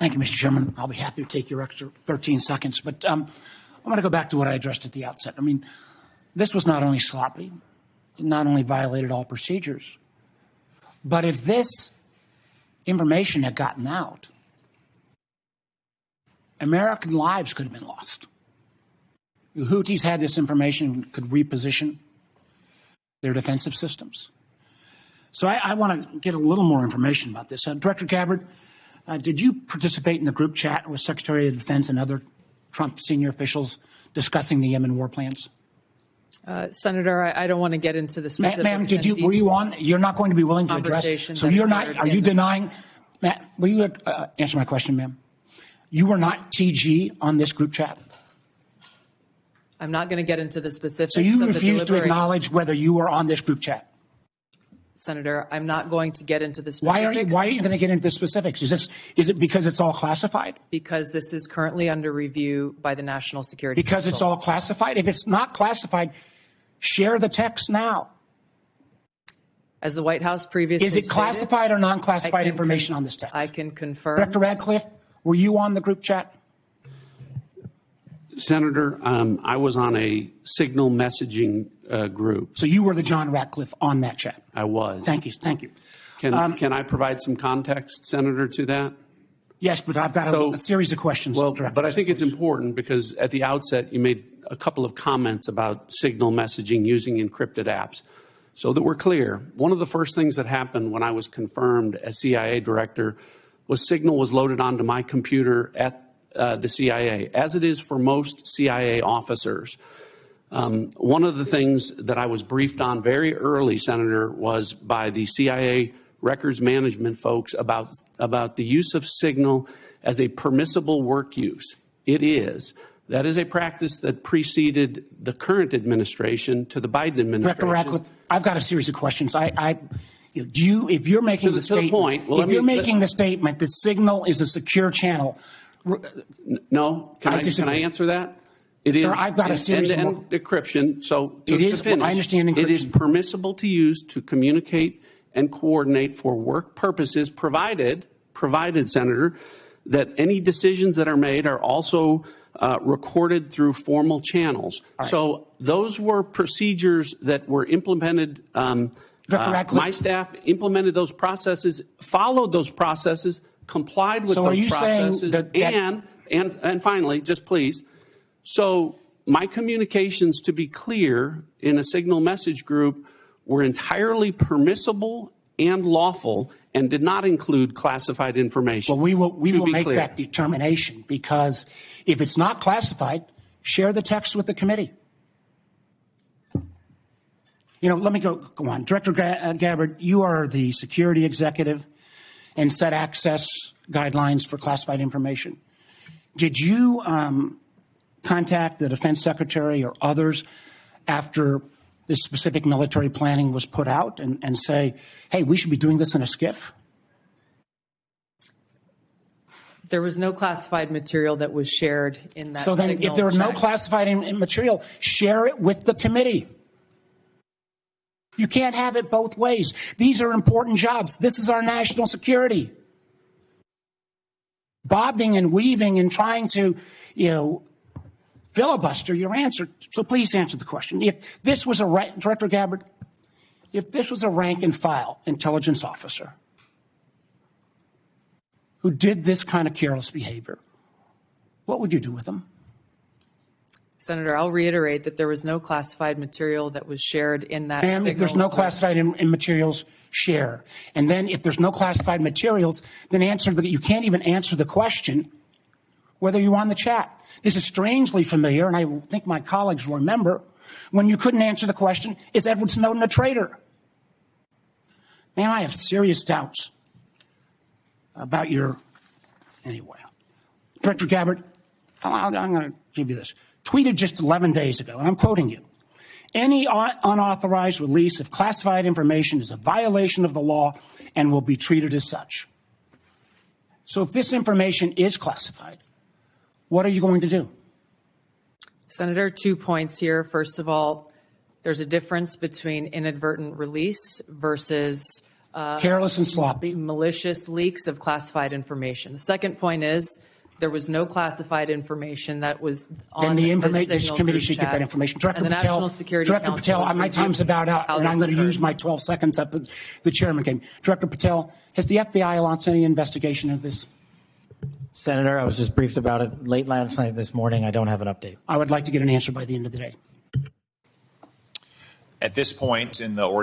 Thank you, Mr. Chairman. I'll be happy to take your extra 13 seconds. But I want to go back to what I addressed at the outset. I mean, this was not only sloppy, it not only violated all procedures, but if this information had gotten out, American lives could have been lost. The Houthis had this information, could reposition their defensive systems. So I want to get a little more information about this. Director Gabbard, did you participate in the group chat with Secretary of Defense and other Trump senior officials discussing the Yemen war plans? Senator, I don't want to get into the specifics. Ma'am, were you on? You're not going to be willing to address. So you're not. Are you denying? Matt, will you answer my question, ma'am? You were not TG on this group chat. I'm not going to get into the specifics. So you refuse to acknowledge whether you were on this group chat. Senator, I'm not going to get into the specifics. Why are you going to get into the specifics? Is it because it's all classified? Because this is currently under review by the National Security Council. Because it's all classified? If it's not classified, share the text now. As the White House previously stated, is it classified or non-classified information on this text? I can confirm. Director Radcliffe, were you on the group chat? Senator, I was on a signal messaging group. So you were the John Ratcliffe on that chat? I was. Thank you. Thank you. Can I provide some context, Senator, to that? Yes, but I've got a series of questions. Well, but I think it's important because at the outset you made a couple of comments about signal messaging using encrypted apps. So that we're clear, one of the first things that happened when I was confirmed as CIA director was signal was loaded onto my computer at the CIA, as it is for most CIA officers. One of the things that I was briefed on very early, Senator, was by the CIA records management folks about the use of signal as a permissible work use. It is. That is a practice that preceded the current administration to the Biden administration. Director Ratcliffe, I've got a series of questions. If you're making the statement, making the statement, the signal is a secure channel. No, can I answer that? It is. I've got a series of end-to-end decryption. So it is. To finish, I understand encryption. It is permissible to use to communicate and coordinate for work purposes, provided, Senator, that any decisions that are made are also recorded through formal channels. Right. So those were procedures that were implemented. My staff implemented those processes, followed those processes, complied with those processes, and finally, just please. So my communications, to be clear, in a signal message group were entirely permissible and lawful and did not include classified information. Well, we will make that determination, because if it's not classified, share the text with the committee. Let me go on. Director Gabbard, you are the security executive and set access guidelines for classified information. Did you contact the defense secretary or others after this specific military planning was put out and say, hey, we should be doing this in a SCIF? There was no classified material that was shared in that. So then if there was no classified material, share it with the committee. You can't have it both ways. These are important jobs. This is our national security. Bobbing and weaving and trying to, filibuster your answer. So please answer the question. If this was Director Gabbard, if this was a rank and file intelligence officer who did this kind of careless behavior, what would you do with them? Senator, I'll reiterate that there was no classified material that was shared in that. Ma'am, if there's no classified materials, share. And then if there's no classified materials, then you can't even answer the question whether you're on the chat. This is strangely familiar, and I think my colleagues will remember, when you couldn't answer the question, is Edward Snowden a traitor? Ma'am, I have serious doubts about anyway. Director Gabbard, I'm going to give you this. Tweeted just 11 days ago, and I'm quoting you, any unauthorized release of classified information is a violation of the law and will be treated as such. So if this information is classified, what are you going to do? Senator, 2 points here. First of all, there's a difference between inadvertent release versus Careless and sloppy. malicious leaks of classified information. The second point is there was no classified information that was on Then the this signal committee group should get chat. that information. Director And the Patel, National Security Director Council Patel, has my time's about out, how and I'm this going to occurred. use my 12 seconds up the chairman came. Director Patel, has the FBI launched any investigation of this? Senator, I was just briefed about it late last night, this morning. I don't have an update. I would like to get an answer by the end of the day. At this point in the ordinance,